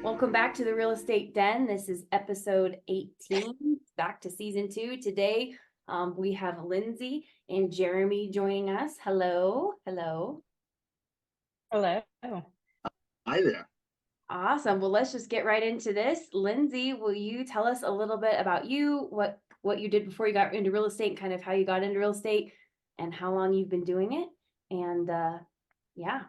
Welcome back to the Real Estate Den. This is episode 18, back to season 2. Today, we have Lindsay and Jeremy joining us. Hello. Hello. Hi there. Awesome. Well, let's just get right into this. Lindsay, will you tell us a little bit about you, what you did before you got into real estate, and kind of how you got into real estate and how long you've been doing it? And yeah.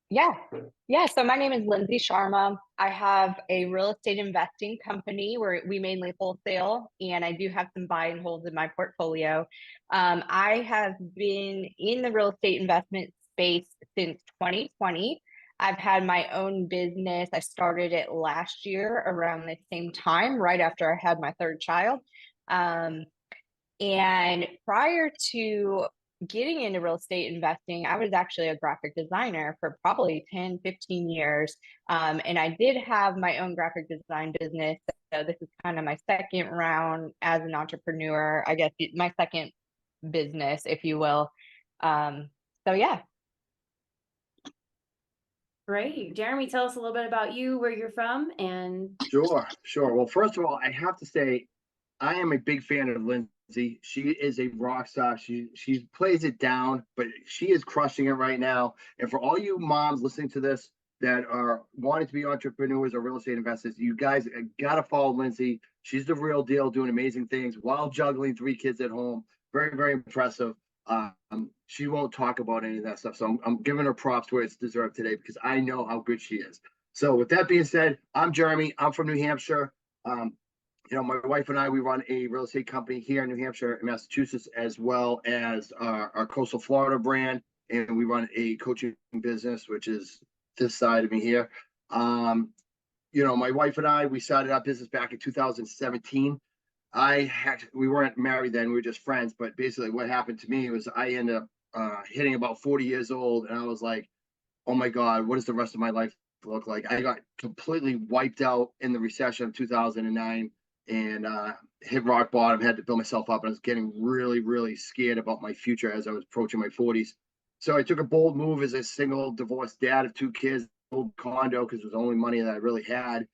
Yeah. So my name is Lindsay Sharma. I have a real estate investing company where we mainly wholesale, and I do have some buy and holds in my portfolio. I have been in the real estate investment space since 2020. I've had my own business. I started it last year around the same time, right after I had my third child. And prior to getting into real estate investing, I was actually a graphic designer for probably 10, 15 years. And I did have my own graphic design business. So this is kind of my second round as an entrepreneur, I guess my second business, if you will. So yeah. Great. Jeremy, tell us a little bit about you, where you're from, and Sure. Well, first of all, I have to say, I am a big fan of Lindsay. She is a rock star. She plays it down, but she is crushing it right now. And for all you moms listening to this that are wanting to be entrepreneurs or real estate investors, you guys gotta follow Lindsay. She's the real deal, doing amazing things while juggling 3 kids at home. Very, very impressive. She won't talk about any of that stuff. So I'm giving her props where it's deserved today because I know how good she is. So with that being said, I'm Jeremy. I'm from New Hampshire. My wife and I, we run a real estate company here in New Hampshire and Massachusetts, as well as our coastal Florida brand. And we run a coaching business, which is this side of me here. My wife and I, we started our business back in 2017. We weren't married then, we were just friends. But basically what happened to me was I ended up hitting about 40 years old. And I was like, oh my God, what does the rest of my life look like? I got completely wiped out in the recession of 2009 and hit rock bottom, had to build myself up. And I was getting really, really scared about my future as I was approaching my 40s. So I took a bold move as a single divorced dad of 2 kids, old condo, because it was the only money that I really had.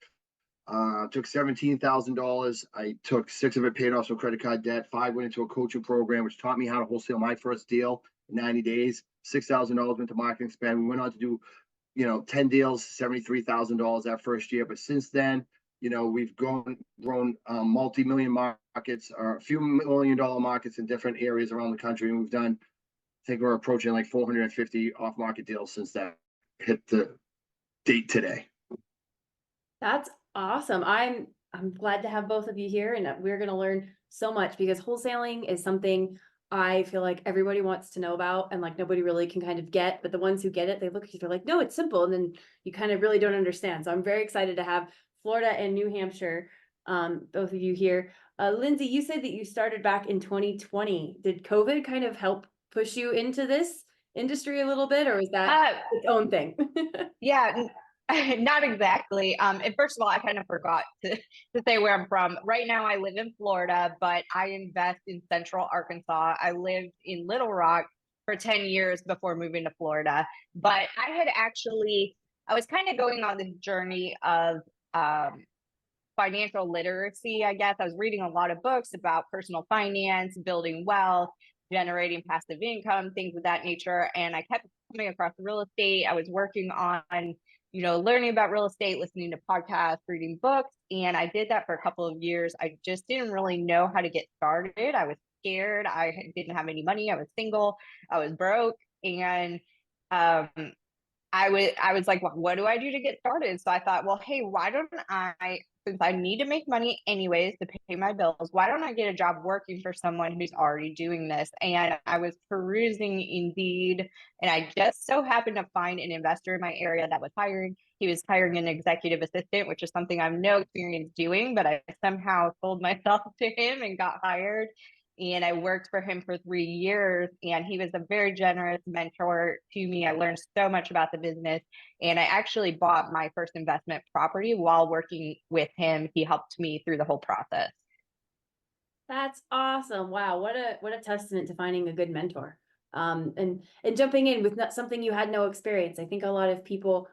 Took $17,000. I took 6 of it paid off some credit card debt. 5 went into a coaching program, which taught me how to wholesale my first deal in 90 days. $6,000 went to marketing spend. We went on to do, 10 deals, $73,000 that first year. But since then, we've grown multi-million markets, or a few $1 million markets in different areas around the country. And we've done, I think we're approaching like 450 off-market deals since that hit the date today. that's awesome. I'm glad to have both of you here, and we're going to learn so much because wholesaling is something I feel like everybody wants to know about, and like nobody really can kind of get, but the ones who get it, they look at you, they're like, no, it's simple. And then you kind of really don't understand. So I'm very excited to have Florida and New Hampshire, both of you here. Lindsay, you said that you started back in 2020. Did COVID kind of help push you into this industry a little bit, or is that its own thing? Yeah, not exactly. And first of all, I kind of forgot to say where I'm from. Right now, I live in Florida, but I invest in Central Arkansas. I lived in Little Rock for 10 years before moving to Florida. But I was kind of going on the journey of financial literacy, I guess. I was reading a lot of books about personal finance, building wealth, generating passive income, things of that nature. And I kept coming across real estate. I was working on learning about real estate, listening to podcasts, reading books. And I did that for a couple of years. I just didn't really know how to get started. I was scared. I didn't have any money. I was single. I was broke. And I was like, well, what do I do to get started? So I thought, well, hey, why don't since I need to make money anyways to pay my bills, why don't I get a job working for someone who's already doing this? And I was perusing Indeed, and I just so happened to find an investor in my area that was hiring. He was hiring an executive assistant, which is something I have no experience doing, but I somehow sold myself to him and got hired. And I worked for him for 3 years, and he was a very generous mentor to me. I learned so much about the business, and I actually bought my first investment property while working with him. He helped me through the whole process. That's awesome. Wow, what a testament to finding a good mentor. And jumping in with not something you had no experience. I think a lot of people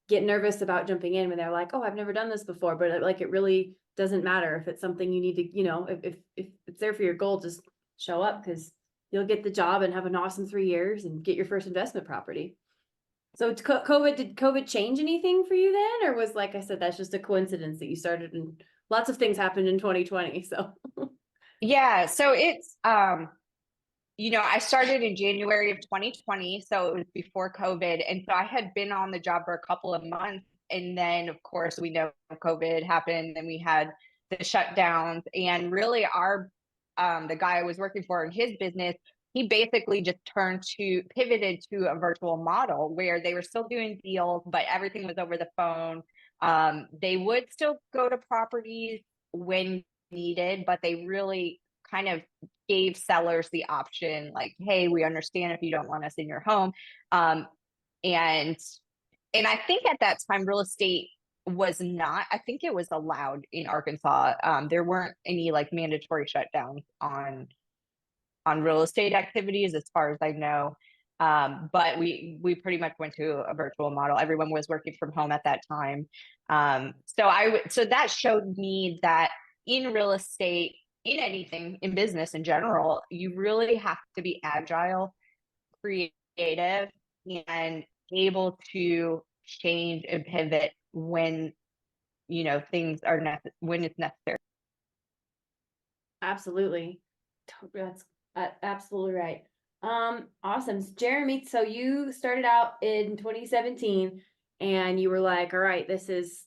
get nervous about jumping in when they're like, oh, I've never done this before, but like it really doesn't matter if it's something you need to, you know, if it's there for your goal, just show up, because you'll get the job and have an awesome 3 years and get your first investment property. So did COVID change anything for you then? Or was, like I said, that's just a coincidence that you started and lots of things happened in 2020. So Yeah, so it's I started in January of 2020, so it was before COVID. And so I had been on the job for a couple of months. And then, of course, we know COVID happened and we had the shutdowns. And really, the guy I was working for in his business, he basically just pivoted to a virtual model where they were still doing deals, but everything was over the phone. They would still go to properties when needed, but they really kind of gave sellers the option, like, hey, we understand if you don't want us in your home. And I think at that time real estate was not, I think it was allowed in Arkansas. There weren't any like mandatory shutdowns on real estate activities as far as I know. But we pretty much went to a virtual model. Everyone was working from home at that time. So that showed me that in real estate, in anything, in business in general, you really have to be agile, creative, and able to change and pivot when things are when it's necessary. absolutely. That's absolutely right. Awesome. Jeremy, so you started out in 2017 and you were like, all right, this is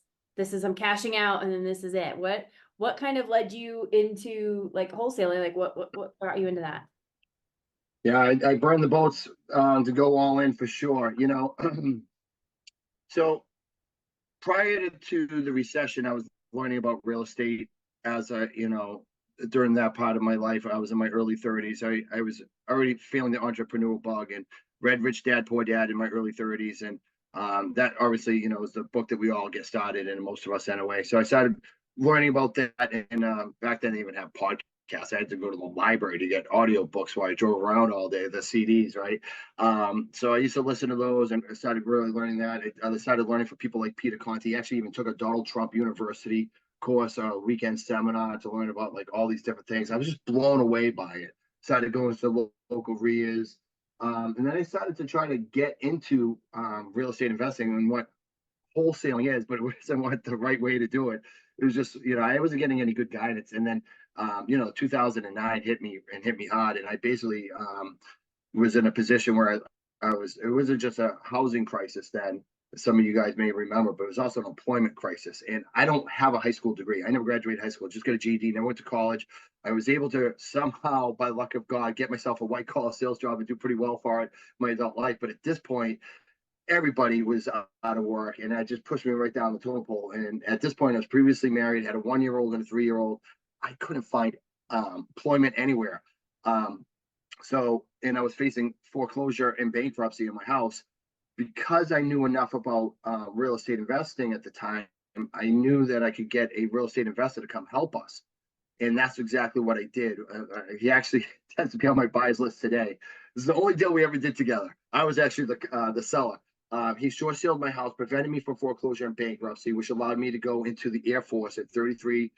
I'm cashing out and then this is it. What kind of led you into like wholesaling? Like what brought you into that? Yeah, I burned the boats to go all in for sure. So prior to the recession, I was learning about real estate as during that part of my life. I was in my early 30s. I was already feeling the entrepreneurial bug and read Rich Dad Poor Dad in my early 30s. And that obviously, is the book that we all get started in, most of us anyway. So I started learning about that. And back then they even have podcasts. I had to go to the library to get audio books while I drove around all day, the CDs, right? So I used to listen to those and I started really learning that. I started learning from people like Peter Conti. He actually even took a Donald Trump University course, a weekend seminar to learn about like all these different things. I was just blown away by it. Started going to the local RIAs. And then I started to try to get into real estate investing and what wholesaling is, but it wasn't what the right way to do it. It was just, I wasn't getting any good guidance. And then, 2009 hit me hard. And I basically was in a position where it wasn't just a housing crisis then, some of you guys may remember, but it was also an employment crisis. And I don't have a high school degree. I never graduated high school, just got a GED, never went to college. I was able to somehow, by luck of God, get myself a white collar sales job and do pretty well for it my adult life. But at this point, everybody was out of work, and that just pushed me right down the totem pole. And at this point, I was previously married, had a 1-year-old and a 3-year-old. I couldn't find employment anywhere. And I was facing foreclosure and bankruptcy in my house. Because I knew enough about real estate investing at the time, I knew that I could get a real estate investor to come help us. And that's exactly what I did. He actually tends to be on my buyers list today. This is the only deal we ever did together. I was actually the seller. He short sold my house, prevented me from foreclosure and bankruptcy, which allowed me to go into the Air Force at 33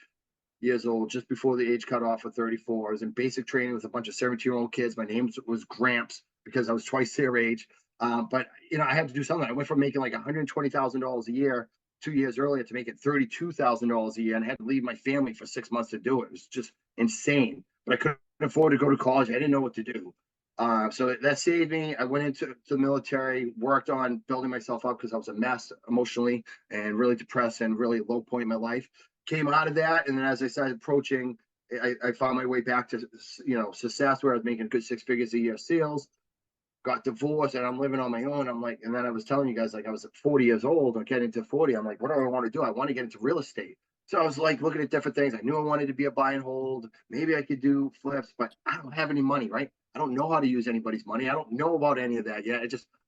years old, just before the age cutoff of 34. I was in basic training with a bunch of 17-year-old kids. My name was Gramps because I was twice their age. But I had to do something. I went from making like $120,000 a year 2 years earlier to making $32,000 a year, and I had to leave my family for 6 months to do it. It was just insane. But I couldn't afford to go to college. I didn't know what to do. So that saved me. I went into the military, worked on building myself up because I was a mess emotionally and really depressed and really low point in my life. Came out of that, and then as I started approaching, I found my way back to success, where I was making good 6 figures a year sales. Got divorced, and I'm living on my own. I'm like, and then I was telling you guys, like, I was 40 years old or getting to 40. I'm like, what do I want to do? I want to get into real estate. So I was like looking at different things. I knew I wanted to be a buy and hold. Maybe I could do flips, but I don't have any money, right? I don't know how to use anybody's money. I don't know about any of that yet. I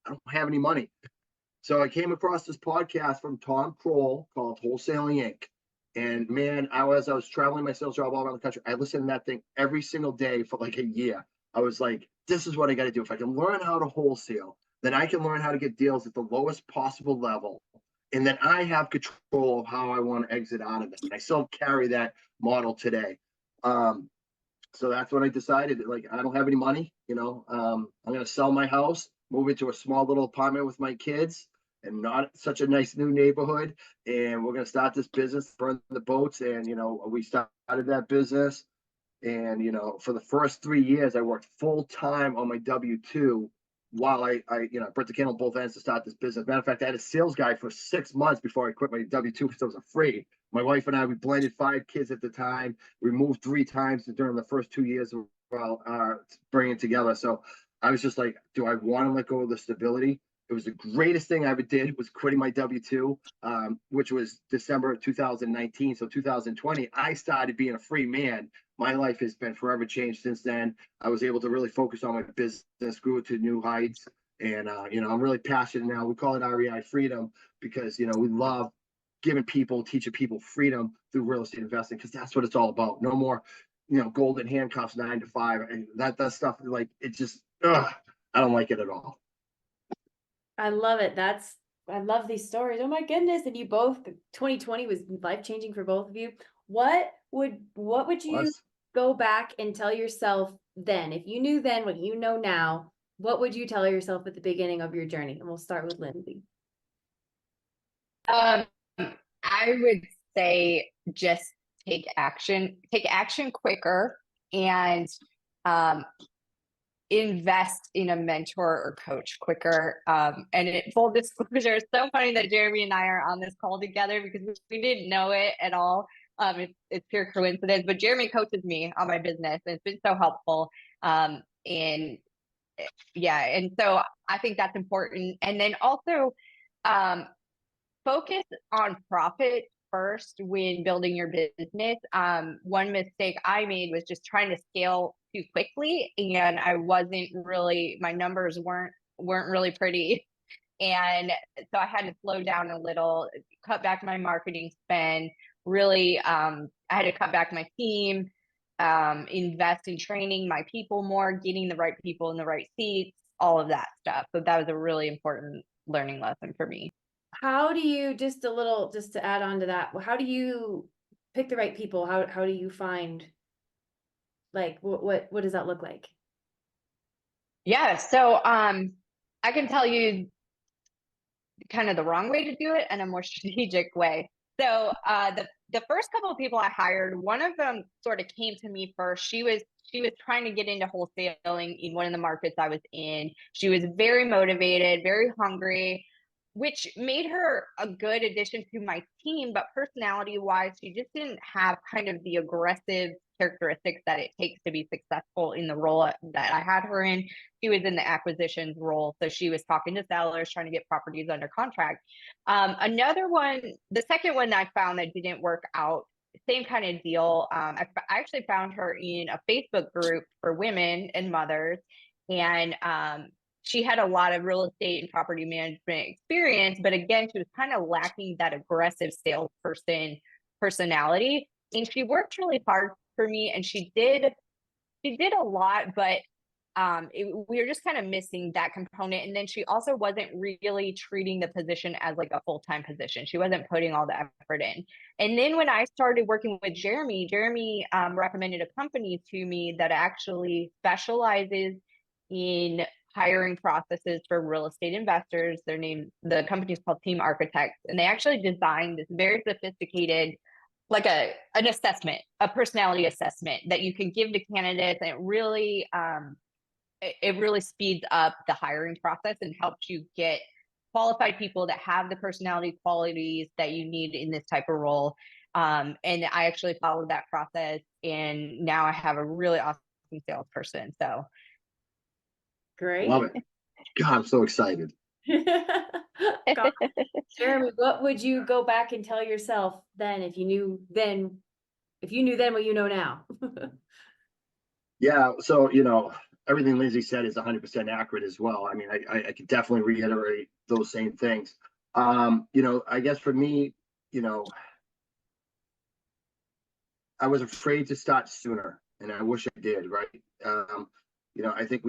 don't have any money. So I came across this podcast from Tom Kroll called Wholesaling Inc. And man, as I was traveling my sales job all around the country, I listened to that thing every single day for like a year. I was like this is what I got to do. If I can learn how to wholesale, then I can learn how to get deals at the lowest possible level. And then I have control of how I want to exit out of it. And I still carry that model today. So that's what I decided. Like, I don't have any money, I'm going to sell my house, move into a small little apartment with my kids and not such a nice new neighborhood. And we're going to start this business, burn the boats. And, we started that business. And, for the first 3 years, I worked full time on my W-2 while I burnt the candle both ends to start this business. Matter of fact, I had a sales guy for 6 months before I quit my W-2 because I was afraid. My wife and I, we blended 5 kids at the time. We moved 3 times during the first 2 years of bringing it together. So I was just like, do I want to let go of the stability? It was the greatest thing I ever did was quitting my W-2, which was December of 2019. So 2020, I started being a free man. My life has been forever changed since then. I was able to really focus on my business, grew it to new heights. And, I'm really passionate now. We call it REI Freedom because, we love giving people, teaching people freedom through real estate investing because that's what it's all about. No more, golden handcuffs 9 to 5. And that stuff, like, it just, I don't like it at all. I love it. I love these stories. Oh my goodness. And you both, 2020 was life-changing for both of you. What would you go back and tell yourself then? If you knew then what you know now, what would you tell yourself at the beginning of your journey? And we'll start with Lindsay. I would say just take action quicker, and invest in a mentor or coach quicker. And full disclosure, it's so funny that Jeremy and I are on this call together because we didn't know it at all. It's pure coincidence, but Jeremy coaches me on my business, and it's been so helpful. And so I think that's important. And then also, focus on profit first when building your business. One mistake I made was just trying to scale too quickly, and my numbers weren't really pretty. And so I had to slow down a little, cut back my marketing spend, really, I had to cut back my team, invest in training my people more, getting the right people in the right seats, all of that stuff. So that was a really important learning lesson for me. How do you, just to add on to that, how do you pick the right people? How do you find, like, what does that look like? Yeah. So, I can tell you kind of the wrong way to do it and a more strategic way. So, the first couple of people I hired, one of them sort of came to me first. She was trying to get into wholesaling in one of the markets I was in. She was very motivated, very hungry, which made her a good addition to my team. But personality wise, she just didn't have kind of the aggressive characteristics that it takes to be successful in the role that I had her in. She was in the acquisitions role. So she was talking to sellers, trying to get properties under contract. Another one, the second one that I found that didn't work out, same kind of deal. I actually found her in a Facebook group for women and mothers. And she had a lot of real estate and property management experience, but again, she was kind of lacking that aggressive salesperson personality. And she worked really hard for me, and she did a lot, but we were just kind of missing that component. And then she also wasn't really treating the position as like a full-time position. She wasn't putting all the effort in. And then when I started working with Jeremy recommended a company to me that actually specializes in hiring processes for real estate investors. The company is called Team Architects, and they actually designed this very sophisticated, like an assessment, a personality assessment that you can give to candidates. And it really speeds up the hiring process and helps you get qualified people that have the personality qualities that you need in this type of role. And I actually followed that process, and now I have a really awesome salesperson. So Great. Love it. God, I'm so excited. God. Jeremy, what would you go back and tell yourself then if you knew then what you know now? Yeah. So, everything Lindsay said is 100% accurate as well. I mean, I could definitely reiterate those same things. I guess for me, I was afraid to start sooner, and I wish I did, right? I think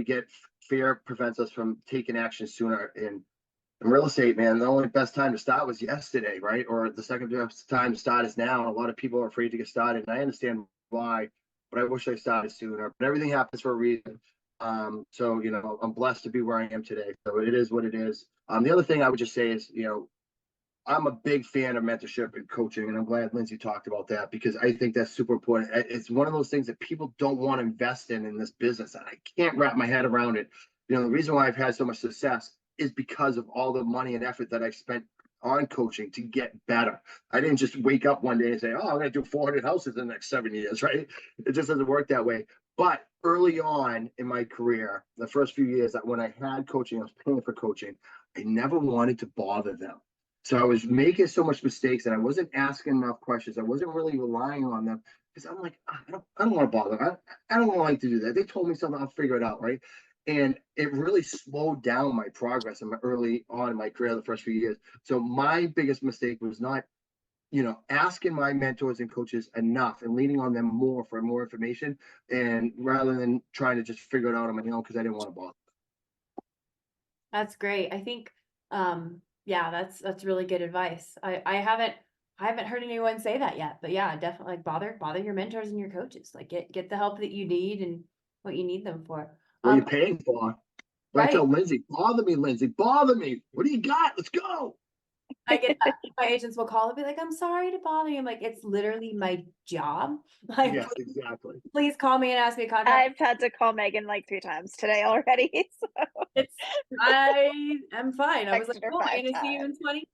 fear prevents us from taking action sooner. In real estate, man, the only best time to start was yesterday, right? Or the second best time to start is now. A lot of people are afraid to get started, and I understand why, but I wish I started sooner. But everything happens for a reason. So I'm blessed to be where I am today. So it is what it is. The other thing I would just say is, I'm a big fan of mentorship and coaching, and I'm glad Lindsay talked about that because I think that's super important. It's one of those things that people don't want to invest in this business, and I can't wrap my head around it. The reason why I've had so much success is because of all the money and effort that I've spent on coaching to get better. I didn't just wake up one day and say, "Oh, I'm going to do 400 houses in the next 7 years," right? It just doesn't work that way. But early on in my career, the first few years that when I had coaching, I was paying for coaching, I never wanted to bother them. So I was making so much mistakes and I wasn't asking enough questions. I wasn't really relying on them because I'm like, I don't want to bother them. I don't like to do that. They told me something, I'll figure it out, right? And it really slowed down my progress early on in my career, the first few years. So my biggest mistake was not, asking my mentors and coaches enough and leaning on them more for more information, and rather than trying to just figure it out on my own because I didn't want to bother. That's great. I think, yeah, that's really good advice. I haven't heard anyone say that yet, but yeah, definitely like bother your mentors and your coaches. Like get the help that you need and what you need them for. What are you paying for? But I Right. tell Lindsay, bother me, Lindsay, bother me. What do you got? Let's go. I get that. My agents will call and be like, "I'm sorry to bother you." I'm like, "It's literally my job." Like, Yes, exactly. please call me and ask me a contract. I've had to call Megan like 3 times today already. So It's I am fine. I was like, extra "Cool, I'm 5 gonna see you in times. 20."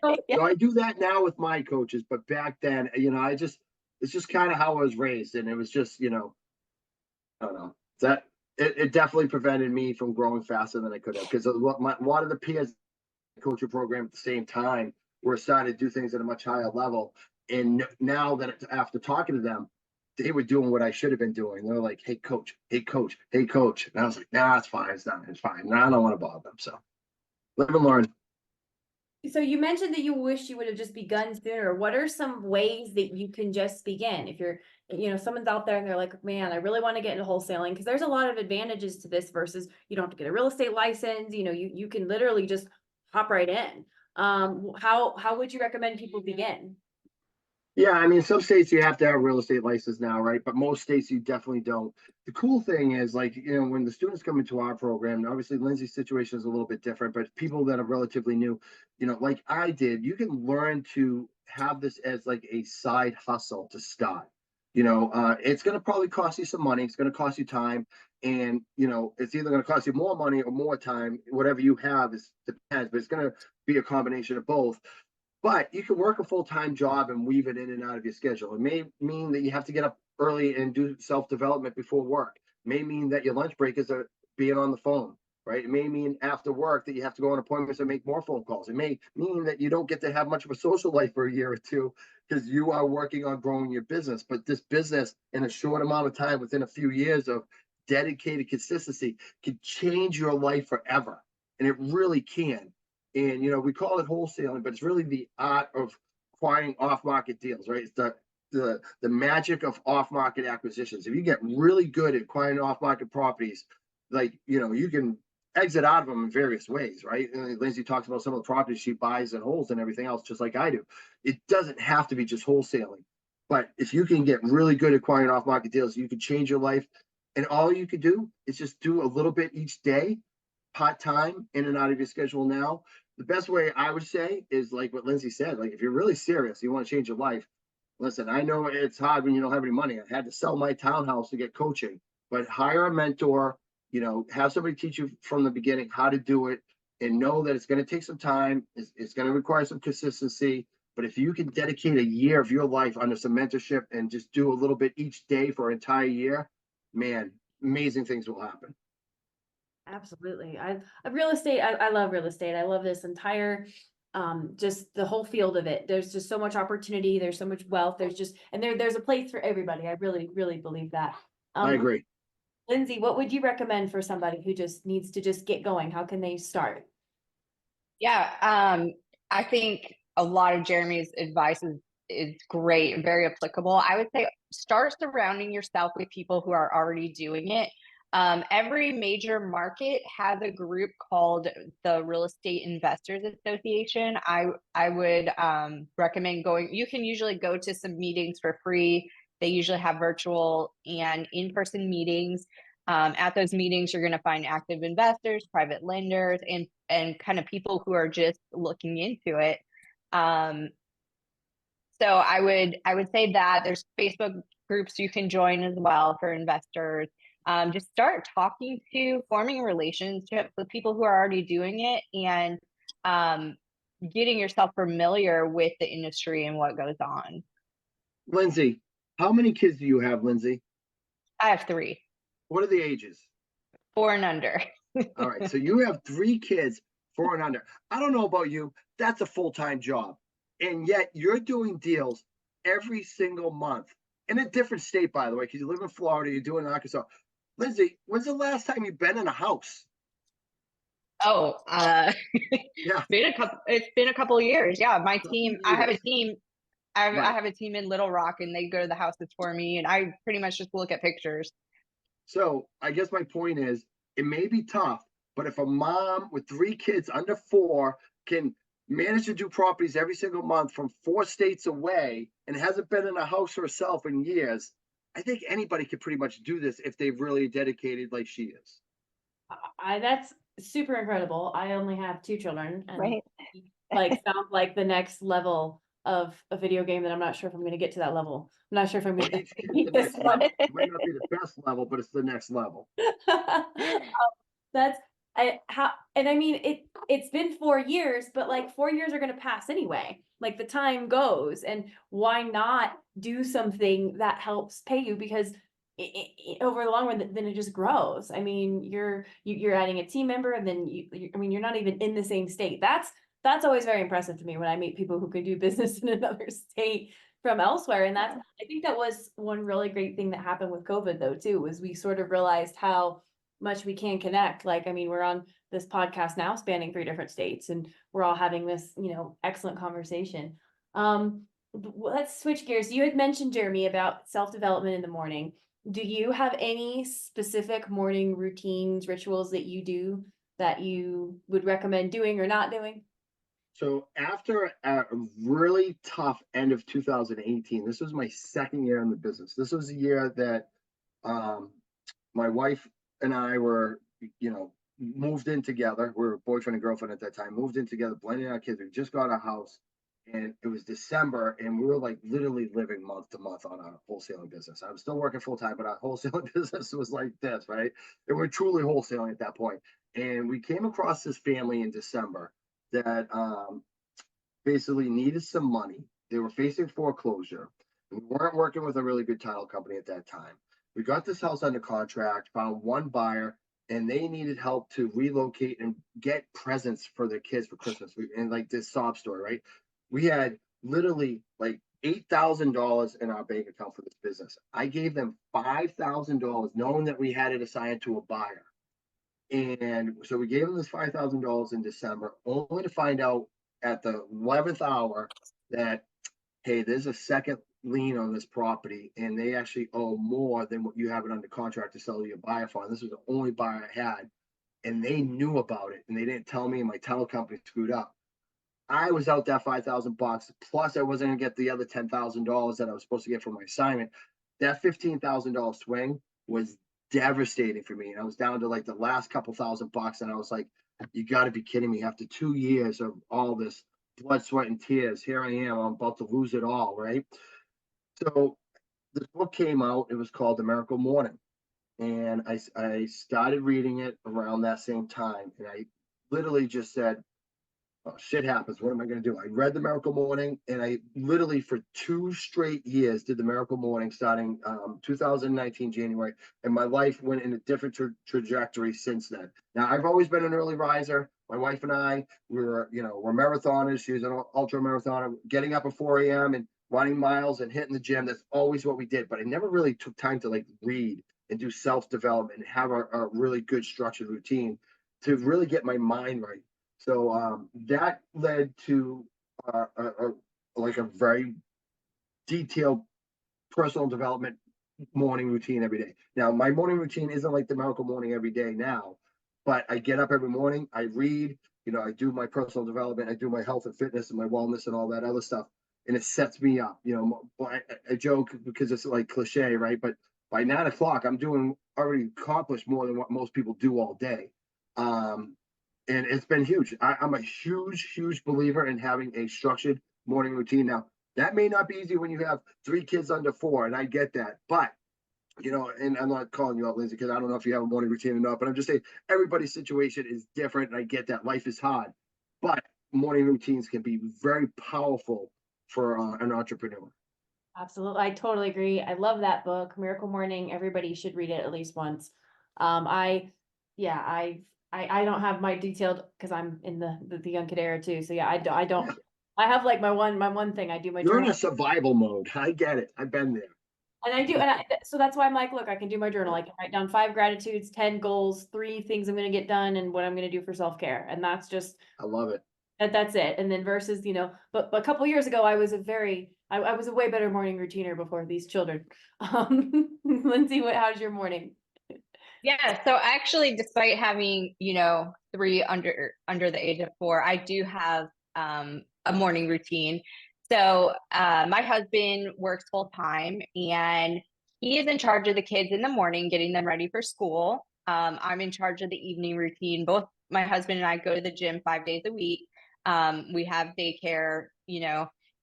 So Yeah. So I do that now with my coaches, but back then, it's just kind of how I was raised, and it was just, I don't know that it definitely prevented me from growing faster than I could have because a lot of the peers coaching program at the same time were starting to do things at a much higher level. And now that after talking to them, they were doing what I should have been doing. They were like, "Hey, coach, hey, coach, hey, coach." And I was like, "Nah, it's fine. It's fine. Nah, I don't want to bother them." So live and learn. So you mentioned that you wish you would have just begun sooner. What are some ways that you can just begin? If you're, someone's out there and they're like, "Man, I really want to get into wholesaling," because there's a lot of advantages to this versus you don't have to get a real estate license. You can literally just hop right in. How would you recommend people begin? Yeah, I mean, some states you have to have a real estate license now, right? But most states you definitely don't. The cool thing is, like, when the students come into our program, obviously Lindsay's situation is a little bit different, but people that are relatively new, like I did, you can learn to have this as like a side hustle to start. It's going to probably cost you some money, it's going to cost you time, and it's either going to cost you more money or more time. Whatever you have is depends, but it's going to be a combination of both. But you can work a full-time job and weave it in and out of your schedule. It may mean that you have to get up early and do self-development before work. It may mean that your lunch break is being on the phone, right? It may mean after work that you have to go on appointments and make more phone calls. It may mean that you don't get to have much of a social life for a year or two because you are working on growing your business. But this business, in a short amount of time, within a few years of dedicated consistency, can change your life forever. And it really can. And we call it wholesaling, but it's really the art of acquiring off-market deals, right? It's the magic of off-market acquisitions. If you get really good at acquiring off-market properties, like you can exit out of them in various ways, right? And Lindsay talks about some of the properties she buys and holds and everything else, just like I do. It doesn't have to be just wholesaling, but if you can get really good at acquiring off-market deals, you can change your life. And all you could do is just do a little bit each day, part-time, in and out of your schedule now. The best way I would say is like what Lindsay said, like if you're really serious, you want to change your life. Listen, I know it's hard when you don't have any money. I had to sell my townhouse to get coaching, but hire a mentor, have somebody teach you from the beginning how to do it, and know that it's going to take some time. It's going to require some consistency. But if you can dedicate a year of your life under some mentorship and just do a little bit each day for an entire year, man, amazing things will happen. Absolutely. Real estate, I love real estate. I love this entire just the whole field of it. There's just so much opportunity, there's so much wealth, there's a place for everybody. I really, really believe that. I Um, agree. Lindsay, what would you recommend for somebody who just needs to just get going? How can they start? Yeah, I think a lot of Jeremy's advice is is great and very applicable. I would say start surrounding yourself with people who are already doing it. Every major market has a group called the Real Estate Investors Association. I would recommend going. You can usually go to some meetings for free. They usually have virtual and in-person meetings. At those meetings, you're going to find active investors, private lenders, and kind of people who are just looking into it. So I would say that there's Facebook groups you can join as well for investors. Just start talking to, forming relationships with people who are already doing it, and getting yourself familiar with the industry and what goes on. Lindsay, how many kids do you have, Lindsay? I have 3, What are the ages? 4 and under. All right, so you have 3 kids, 4 and under. I don't know about you, that's a full-time job. And yet you're doing deals every single month in a different state, by the way, because you live in Florida, you're doing Arkansas. Lindsay, when's the last time you've been in a house? Oh, Yeah, it's been a couple of years. Yeah, my couple team. I have a years. team. I Right. have a team in Little Rock, and they go to the houses for me, and I pretty much just look at pictures. So I guess my point is, it may be tough, but if a mom with 3 kids under 4 can manage to do properties every single month from 4 states away and hasn't been in a house herself in years, I think anybody could pretty much do this if they've really dedicated like she is. That's super incredible. I only have 2 children, and Right. like sounds like the next level of a video game that I'm not sure if I'm gonna get to that level. I'm not sure if I'm Well, gonna it's beat the this next one. level. It might not be the best level, but it's the next level. That's and I mean it's been 4 years, but like 4 years are gonna pass anyway. Like the time goes, and why not do something that helps pay you? Because over the long run, then it just grows. I mean, you're adding a team member, and then I mean, you're not even in the same state. That's always very impressive to me when I meet people who could do business in another state from elsewhere. And that's, I think that was one really great thing that happened with COVID though, too, was we sort of realized how much we can connect. Like, I mean, we're on this podcast now spanning 3 different states, and we're all having this, excellent conversation. Let's switch gears. You had mentioned, Jeremy, about self-development in the morning. Do you have any specific morning routines, rituals that you do that you would recommend doing or not doing? So after a really tough end of 2018, this was my 2nd year in the business. This was a year that um, my wife and I were, moved in together. We were boyfriend and girlfriend at that time, moved in together, blending our kids. We just got a house, and it was December, and we were like literally living month to month on our wholesaling business. I was still working full time, but our wholesaling business was like this, right? And we're truly wholesaling at that point. And we came across this family in December that basically needed some money. They were facing foreclosure. We weren't working with a really good title company at that time. We got this house under contract, found one buyer, and they needed help to relocate and get presents for their kids for Christmas. And like this sob story, right? We had literally like $8,000 in our bank account for this business. I gave them $5,000, knowing that we had it assigned to a buyer. And so we gave them this $5,000 in December, only to find out at the 11th hour that, hey, there's a second lien on this property, and they actually owe more than what you have it under contract to sell to your buyer for. And this was the only buyer I had, and they knew about it, and they didn't tell me, and my title company screwed up. I was out that $5,000, plus I wasn't gonna get the other $10,000 that I was supposed to get from my assignment. That $15,000 swing was devastating for me, and I was down to like the last couple $1,000, and I was like, "You got to be kidding me!" After 2 years of all this blood, sweat, and tears, here I am. I'm about to lose it all, right? So this book came out. It was called The Miracle Morning, and I started reading it around that same time, and I literally just said, oh, shit happens. What am I going to do? I read the Miracle Morning, and I literally for 2 straight years did the Miracle Morning, starting 2019 January, and my life went in a different trajectory since then. Now I've always been an early riser. My wife and I, we're marathoners. She was an ultra marathoner, getting up at 4 a.m. and running miles and hitting the gym. That's always what we did. But I never really took time to like read and do self-development and have a really good structured routine to really get my mind right. So that led to like a very detailed personal development morning routine every day. Now, my morning routine isn't like the miracle morning every day now, but I get up every morning, I read, I do my personal development, I do my health and fitness and my wellness and all that other stuff. And it sets me up, I joke because it's like cliche, right? But by 9 o'clock, I'm doing already accomplished more than what most people do all day. And it's been huge. I'm a huge believer in having a structured morning routine. Now, that may not be easy when you have 3 kids under 4, and I get that. But, and I'm not calling you out, Lindsay, because I don't know if you have a morning routine or not, but I'm just saying everybody's situation is different, and I get that. Life is hard. But morning routines can be very powerful for an entrepreneur. Absolutely. I totally agree. I love that book, Miracle Morning. Everybody should read it at least once. I don't have my detailed because I'm in the young kid era too. So yeah, I don't, I have like my one thing I do my You're in journal. a survival mode. I get it. I've been there. And I do. So that's why I'm like, look, I can do my journal. I can write down 5 gratitudes, 10 goals, 3 things I'm going to get done and what I'm going to do for self-care. And that's just, I love it. that's it. And then versus, but a couple years ago, I was a way better morning routiner before these children. Lindsay, how's your morning? Yeah. So actually, despite having, 3 under the age of 4, I do have a morning routine. So my husband works full time and he is in charge of the kids in the morning, getting them ready for school. I'm in charge of the evening routine. Both my husband and I go to the gym 5 days a week. We have daycare,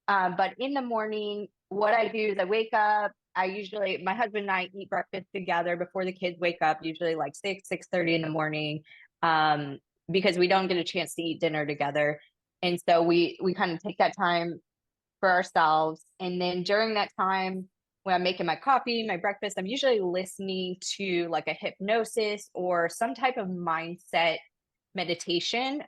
but in the morning, what I do is I wake up. My husband and I eat breakfast together before the kids wake up, usually like 6:30 in the morning, because we don't get a chance to eat dinner together. And so we kind of take that time for ourselves. And then during that time, when I'm making my coffee, my breakfast, I'm usually listening to like a hypnosis or some type of mindset meditation.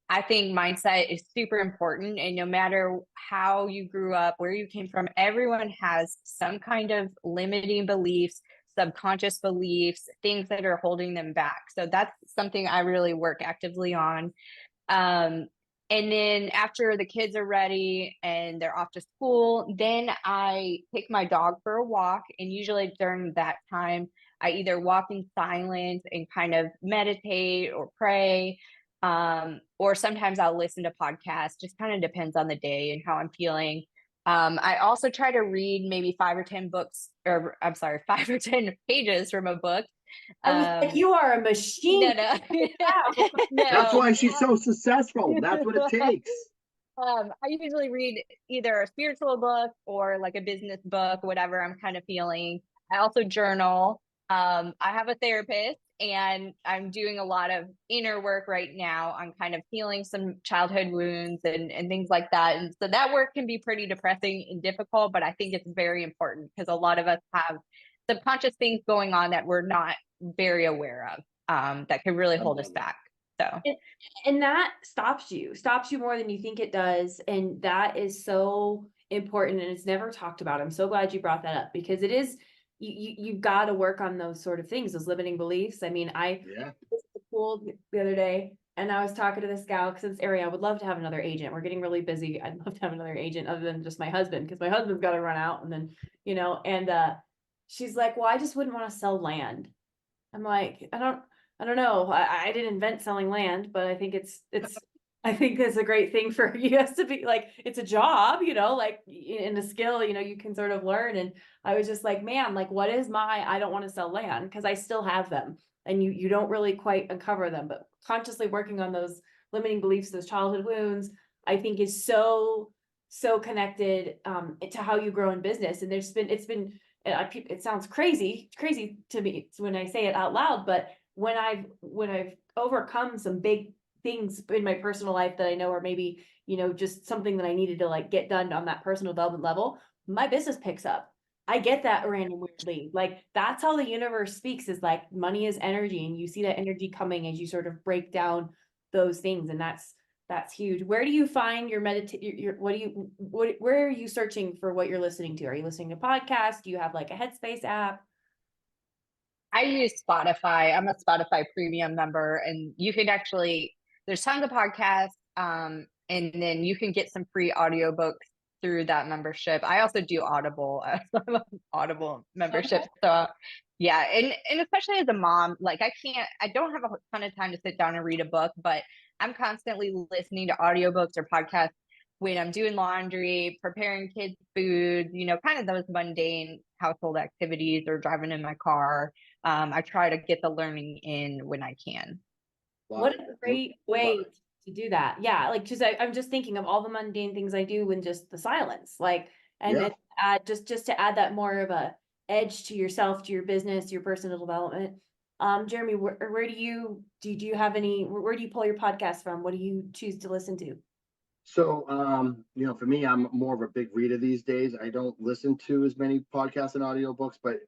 I think mindset is super important. And no matter how you grew up, where you came from, everyone has some kind of limiting beliefs, subconscious beliefs, things that are holding them back. So that's something I really work actively on. And then after the kids are ready and they're off to school, then I take my dog for a walk. And usually during that time, I either walk in silence and kind of meditate or pray. Or sometimes I'll listen to podcasts, just kind of depends on the day and how I'm feeling. I also try to read maybe 5 or 10 books, or I'm sorry, 5 or 10 pages from a book. I was like, you are a machine. No. That's why she's so successful. That's what it takes. I usually read either a spiritual book or like a business book, whatever I'm kind of feeling. I also journal. I have a therapist and I'm doing a lot of inner work right now on kind of healing some childhood wounds and things like that. And so that work can be pretty depressing and difficult, but I think it's very important because a lot of us have subconscious things going on that we're not very aware of, that can really hold us back. So, and that stops you more than you think it does. And that is so important. And it's never talked about. I'm so glad you brought that up because it is, you've got to work on those sort of things, those limiting beliefs. I mean, I was at the pool the other day and I was talking to this gal because in this area, I would love to have another agent. We're getting really busy. I'd love to have another agent other than just my husband, because my husband's got to run out and then, and she's like, well, I just wouldn't want to sell land. I'm like, I don't know. I didn't invent selling land, but I think I think that's a great thing for you guys to be like, it's a job, like in a skill, you can sort of learn. And I was just like, man, like, what is I don't want to sell land because I still have them and you don't really quite uncover them, but consciously working on those limiting beliefs, those childhood wounds, I think is so connected to how you grow in business. And it sounds crazy to me when I say it out loud, but when I've overcome some big things in my personal life that I know are maybe, just something that I needed to like get done on that personal development level, my business picks up. I get that random weirdly. Like that's how the universe speaks, is like money is energy, and you see that energy coming as you sort of break down those things. And that's huge. Where do you find your where are you searching for what you're listening to? Are you listening to podcasts? Do you have like a Headspace app? I use Spotify. I'm a Spotify premium member, and you can there's tons of podcasts, and then you can get some free audiobooks through that membership. I also do Audible, Audible membership. Okay. So yeah, and especially as a mom, like I don't have a ton of time to sit down and read a book, but I'm constantly listening to audiobooks or podcasts when I'm doing laundry, preparing kids food, kind of those mundane household activities or driving in my car. I try to get the learning in when I can. What a great way to do that. Yeah, like because I'm just thinking of all the mundane things I do in just the silence, like and Yeah. then add just to add that more of a edge to yourself, to your business, your personal development. Jeremy, where do you have any? Where do you pull your podcast from? What do you choose to listen to? So, for me, I'm more of a big reader these days. I don't listen to as many podcasts and audiobooks, but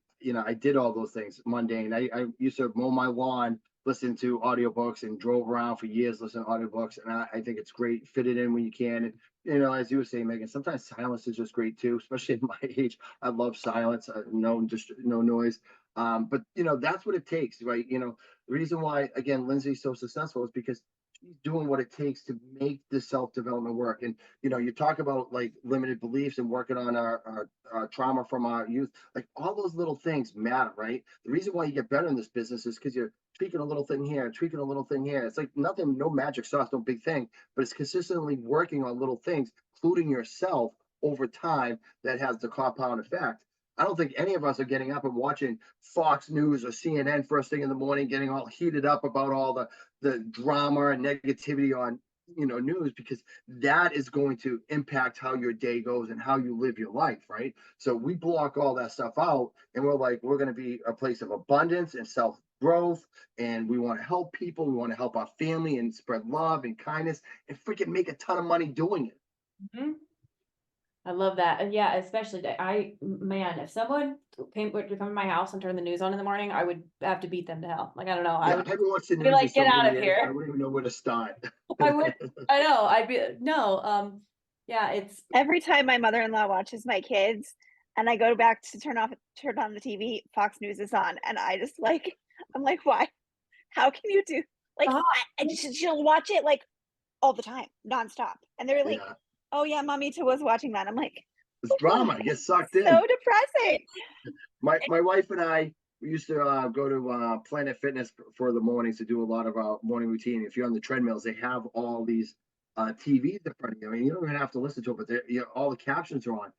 I did all those things mundane. I used to mow my lawn, listen to audiobooks, and drove around for years listening to audiobooks. And I think it's great. Fit it in when you can. And as you were saying, Megan, sometimes silence is just great too, especially at my age. I love silence, no noise. But that's what it takes, right? The reason why, again, Lindsay's so successful is because she's doing what it takes to make the self-development work. And you talk about like limited beliefs and working on our trauma from our youth. Like all those little things matter, right? The reason why you get better in this business is because you're tweaking a little thing here, tweaking a little thing here. It's like nothing, no magic sauce, no big thing, but it's consistently working on little things, including yourself over time, that has the compound effect. I don't think any of us are getting up and watching Fox News or CNN first thing in the morning, getting all heated up about all the drama and negativity on news, because that is going to impact how your day goes and how you live your life, right? So we block all that stuff out, and we're going to be a place of abundance and self growth, and we want to help people, we want to help our family and spread love and kindness and freaking make a ton of money doing it. Mhm. I love that. And yeah, especially man, if someone would come to my house and turn the news on in the morning, I would have to beat them to hell. Like, I don't know. I Yeah, would I haven't watched the be news in like, get so out many of years, I here. wouldn't even know where to start. I would, I know. I'd be, no, yeah, it's, Every time my mother-in-law watches my kids and I go back to turn on the TV, Fox News is on. And I'm like, why? How can you do like stop. she'll watch it like all the time, nonstop. And they're like, Yeah, oh yeah, mommy too was watching that. I'm like, it's drama. I get sucked so in. depressing. My wife and I, we used to go to Planet Fitness for the mornings to do a lot of our morning routine. If you're on the treadmills, they have all these TVs in front of you. I mean, you don't even have to listen to it, but all the captions are on.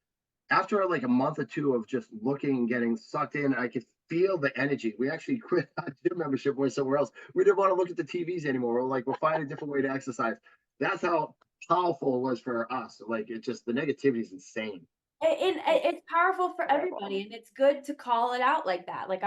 After like a month or two of just looking and getting sucked in, I could feel the energy. We actually quit our gym membership, went somewhere else. We didn't want to look at the TVs anymore. We're like, we'll find a different way to exercise. That's how powerful it was for us. Like, it just, the negativity is insane. It's powerful for Terrible. everybody, and it's good to call it out like that. Like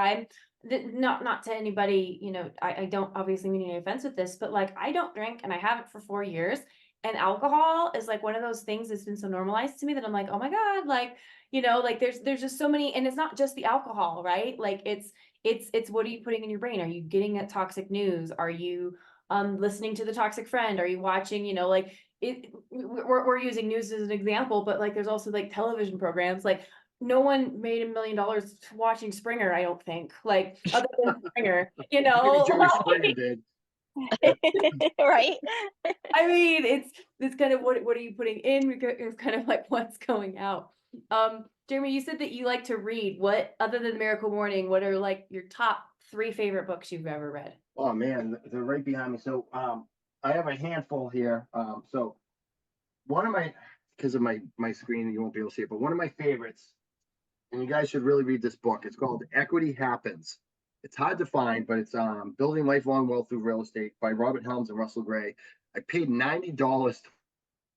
not to anybody, I don't obviously mean any offense with this, but like I don't drink and I haven't for 4 years. And alcohol is like one of those things that's been so normalized to me that I'm like, oh my God, like, like there's just so many, and it's not just the alcohol, right? Like it's what are you putting in your brain? Are you getting that toxic news? Are you listening to the toxic friend? Are you watching, like we're using news as an example, but like there's also like television programs. Like no one made $1 million watching Springer, I don't think. Like other than Springer, Maybe Jerry Springer did. Right? I mean, it's kind of what are you putting in? It's kind of like what's going out. Jeremy, you said that you like to read. What, other than Miracle Morning, what are like your top 3 favorite books you've ever read? Oh man, they're right behind me. So I have a handful here. So one of my, because of my screen, you won't be able to see it, but one of my favorites, and you guys should really read this book. It's called Equity Happens. It's hard to find, but it's Building Lifelong Wealth Through Real Estate by Robert Helms and Russell Gray. I paid $90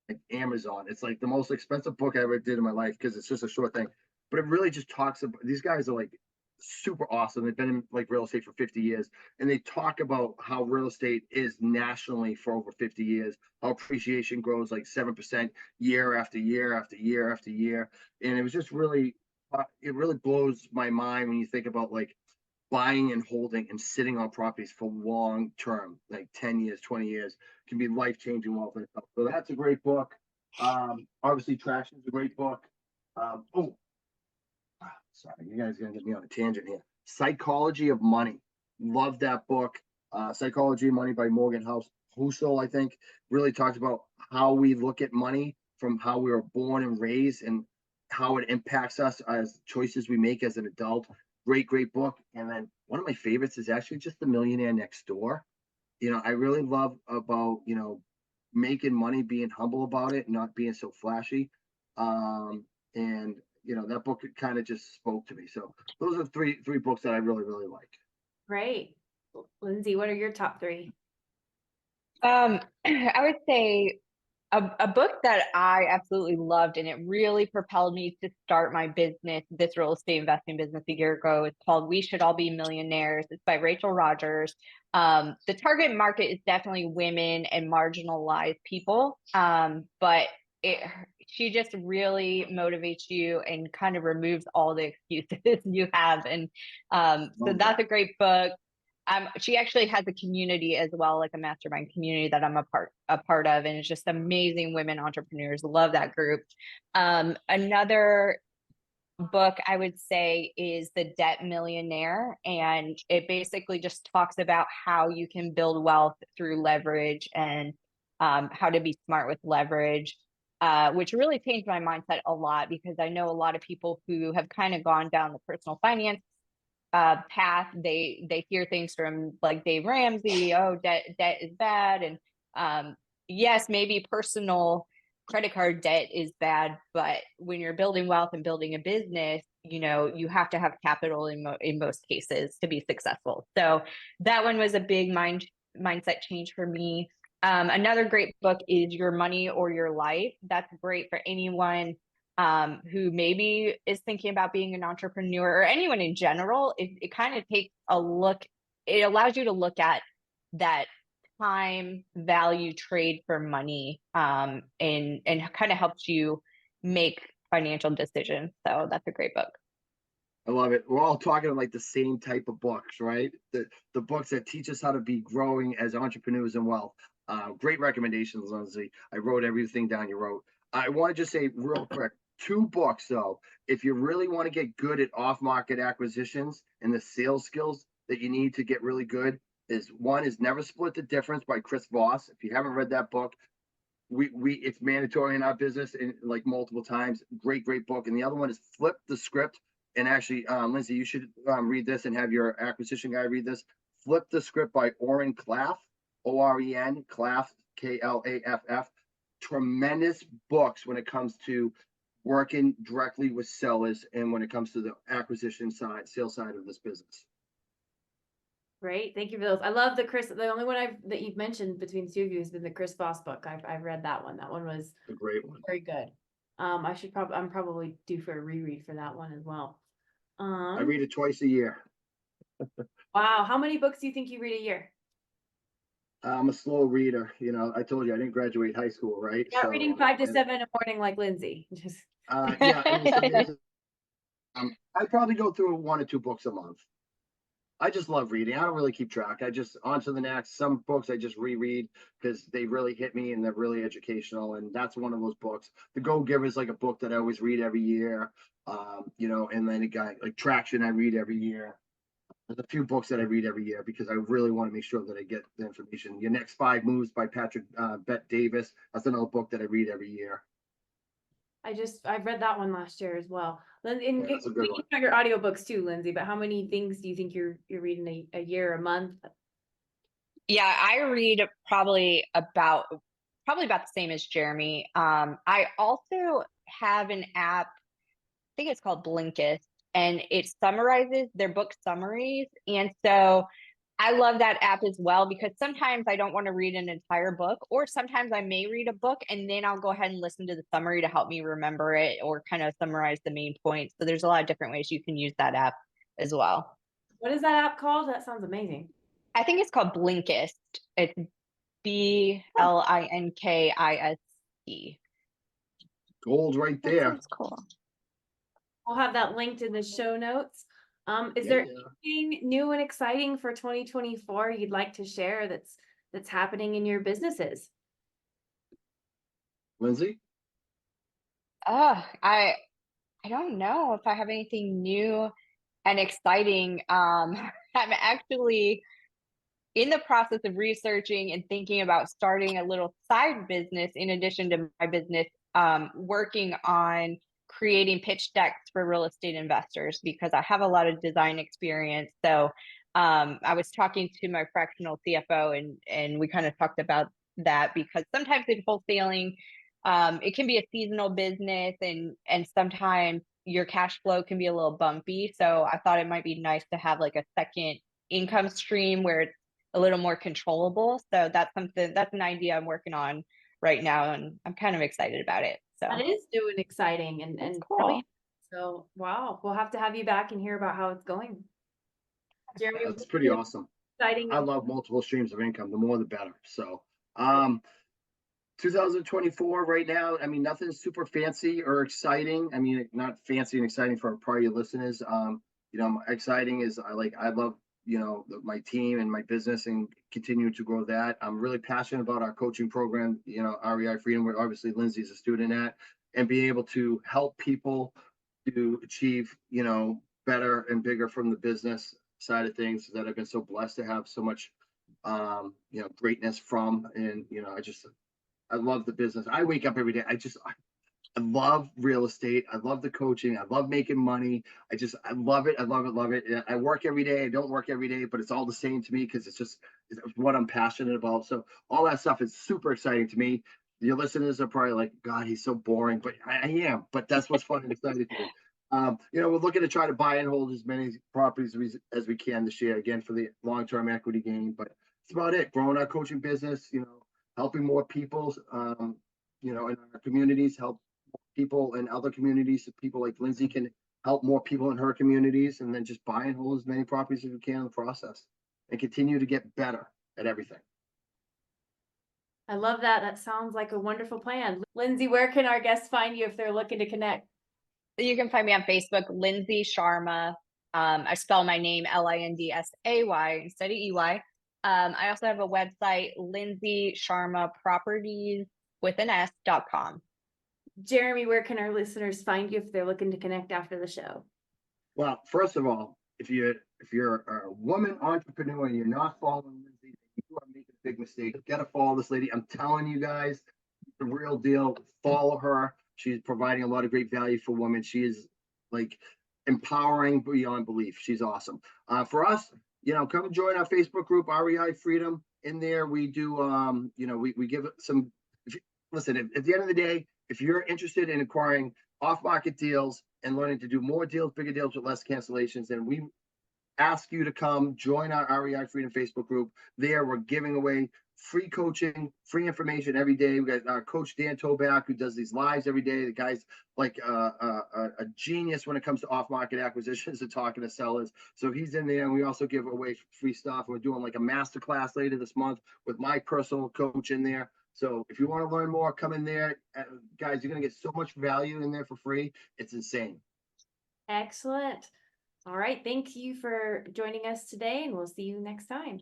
like Amazon. It's like the most expensive book I ever did in my life because it's just a short thing. But it really just talks about, these guys are like super awesome. They've been in like real estate for 50 years, and they talk about how real estate is nationally for over 50 years, how appreciation grows like 7% year after year after year after year. And it was just really, it really blows my mind when you think about like buying and holding and sitting on properties for long term, like 10 years, 20 years, can be life changing wealth in itself. So that's a great book. Obviously, Traction is a great book. Sorry, you guys are gonna get me on a tangent here. Psychology of Money. Love that book. Psychology of Money by Morgan Housel, I think, really talks about how we look at money from how we were born and raised and how it impacts us as choices we make as an adult. Great book. And then one of my favorites is actually just The Millionaire Next Door. I really love about, making money, being humble about it, not being so flashy. And that book kind of just spoke to me. So those are three books that I really like. Great. Lindsay, what are your top three? I would say a book that I absolutely loved, and it really propelled me to start my business, this real estate investing business a year ago. It's called We Should All Be Millionaires. It's by Rachel Rogers. The target market is definitely women and marginalized people. But she just really motivates you and kind of removes all the excuses you have. And so that's a great book. She actually has a community as well, like a mastermind community that I'm a part of, and it's just amazing women entrepreneurs. Love that group. Another book I would say is The Debt Millionaire, and it basically just talks about how you can build wealth through leverage and how to be smart with leverage. Which really changed my mindset a lot, because I know a lot of people who have kind of gone down the personal finance path. They hear things from like Dave Ramsey, oh, debt is bad, and yes, maybe personal credit card debt is bad, but when you're building wealth and building a business, you have to have capital in most cases to be successful. So that one was a big mindset change for me. Another great book is Your Money or Your Life. That's great for anyone who maybe is thinking about being an entrepreneur, or anyone in general. It kind of takes a look, it allows you to look at that time value trade for money, and kind of helps you make financial decisions. So that's a great book. I love it. We're all talking like the same type of books, right? The books that teach us how to be growing as entrepreneurs and wealth. Great recommendations, Lindsay. I wrote everything down you wrote. I want to just say real quick, 2 books though. If you really want to get good at off-market acquisitions and the sales skills that you need to get really good, one is Never Split the Difference by Chris Voss. If you haven't read that book, it's mandatory in our business, and like multiple times. Great book. And the other one is Flip the Script. And actually, Lindsay, you should read this and have your acquisition guy read this. Flip the Script by Oren Klaff, Oren Klaff, Klaff. Tremendous books when it comes to working directly with sellers and when it comes to the acquisition side, sales side of this business. Great, thank you for those. I love the only one that you've mentioned between the two of you has been the Chris Voss book. I've read that one. That one was A great one. very good. I'm probably due for a reread for that one as well. I read it twice a year. Wow, how many books do you think you read a year? I'm a slow reader. I told you I didn't graduate high school, right? Not reading 5 to 7 in the morning like Lindsay. Just yeah, I probably go through 1 or 2 books a month. I just love reading. I don't really keep track. I just on to the next. Some books I just reread because they really hit me and they're really educational. And that's one of those books. The Go Giver is like a book that I always read every year. And then like Traction I read every year. There's a few books that I read every year because I really want to make sure that I get the information. Your Next 5 Moves by Patrick Bet Davis. That's another book that I read every year. I've read that one last year as well. And Yeah, that's a good we one. have your audiobooks too, Lindsay, but how many things do you think you're reading a year, a month? Yeah, I read probably about the same as Jeremy. I also have an app, I think it's called Blinkist, and it summarizes their book summaries. And so I love that app as well, because sometimes I don't want to read an entire book, or sometimes I may read a book and then I'll go ahead and listen to the summary to help me remember it or kind of summarize the main points. So there's a lot of different ways you can use that app as well. What is that app called? That sounds amazing. I think it's called Blinkist. It's Blinkist. Gold right That there. sounds cool. I'll have that linked in the show notes. Is there anything new and exciting for 2024 you'd like to share that's happening in your businesses? Lindsay? I don't know if I have anything new and exciting. I'm actually in the process of researching and thinking about starting a little side business in addition to my business, working on creating pitch decks for real estate investors because I have a lot of design experience. So I was talking to my fractional CFO and we kind of talked about that because sometimes in wholesaling, it can be a seasonal business and sometimes your cash flow can be a little bumpy. So I thought it might be nice to have like a second income stream where it's a little more controllable. So that's an idea I'm working on right now and I'm kind of excited about it. So That is new and exciting and cool. brilliant. So wow, we'll have to have you back and hear about how it's going. Jeremy, That's pretty awesome. exciting. I love multiple streams of income. The more the better. So 2024 right now, I mean, nothing super fancy or exciting. I mean, not fancy and exciting for part of your listeners. Exciting is I love, my team and my business and continue to grow that. I'm really passionate about our coaching program, REI Freedom, where obviously Lindsay's a student at, and being able to help people to achieve, better and bigger from the business side of things that I've been so blessed to have so much, greatness from. And, I love the business. I wake up every day. I love real estate. I love the coaching. I love making money. I love it. I love it. Love it. I work every day. I don't work every day, but it's all the same to me because it's what I'm passionate about. So all that stuff is super exciting to me. Your listeners are probably like, God, he's so boring, but I am. But that's what's fun and exciting to me. We're looking to try to buy and hold as many properties as we can this year, again, for the long-term equity gain. But it's about it. Growing our coaching business, helping more people, in our communities, help people in other communities, so people like Lindsay can help more people in her communities, and then just buy and hold as many properties as we can in the process and continue to get better at everything. I love that. That sounds like a wonderful plan. Lindsay, where can our guests find you if they're looking to connect? You can find me on Facebook, Lindsay Sharma. I spell my name Lindsay instead of EY. I also have a website, Lindsay Sharma Properties with an S.com. Jeremy, where can our listeners find you if they're looking to connect after the show? Well, first of all, if you're a woman entrepreneur and you're not following Lindsay, you are making a big mistake. You gotta follow this lady. I'm telling you guys, the real deal. Follow her. She's providing a lot of great value for women. She is like empowering beyond belief. She's awesome. For us, come and join our Facebook group, REI Freedom. In there, we do, we give some. Listen, at the end of the day, if you're interested in acquiring off-market deals and learning to do more deals, bigger deals with less cancellations, then we ask you to come join our REI Freedom Facebook group. There, we're giving away free coaching, free information every day. We got our coach Dan Toback, who does these lives every day. The guy's like a genius when it comes to off-market acquisitions and talking to sellers. So he's in there, and we also give away free stuff. We're doing like a masterclass later this month with my personal coach in there. So if you want to learn more, come in there. Guys, you're going to get so much value in there for free. It's insane. Excellent. All right. Thank you for joining us today, and we'll see you next time.